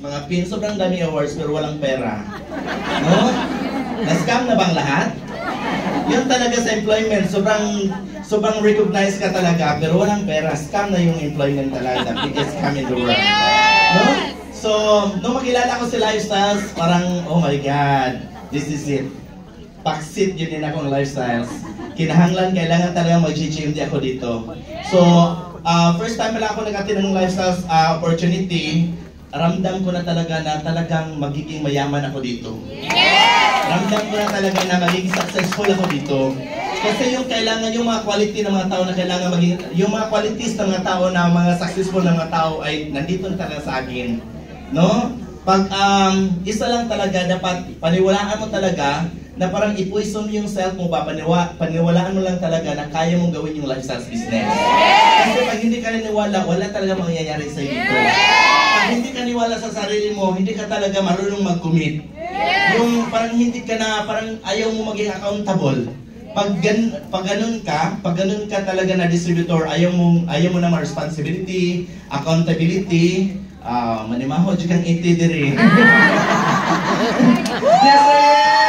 mga pin, sobrang dami awards pero walang pera. No? Na-scam na bang lahat? Yun talaga sa employment, sobrang recognized ka talaga pero walang pera. Scam na yung employment talaga, the biggest scam in the world. No? So, nung makilala ko si Lifestyles, parang, oh my God, this is it. Paksit yun din akong Lifestyles. Kinahanglan, kailangan talaga mag-GMD ako dito. So, first time pala ako nag-attend ng Lifestyles opportunity, ramdam ko na talaga na talagang magiging mayaman ako dito. Ramdam ko na talaga na magiging successful ako dito. Kasi yung kailangan, yung mga quality ng mga tao na kailangan maging, yung mga qualities ng mga tao na mga successful ng mga tao ay nandito na talaga sa akin. No? Pag isa lang talaga, dapat paniwalaan mo talaga na parang i-poison yung self mo ba, paniwalaan mo lang talaga na kaya mong gawin yung lifestyle business. Kasi pag hindi ka naniwala, wala talaga mangyayari sa iyo dito. Pag hindi ka naniwala sa sarili mo, hindi ka talaga marunong mag-commit. Yung parang hindi ka na, parang ayaw mo maging accountable. Pag ganun ka talaga na distributor, ayaw mo na responsibility, accountability, manimaho dyan kang iti diri. Yes, sir!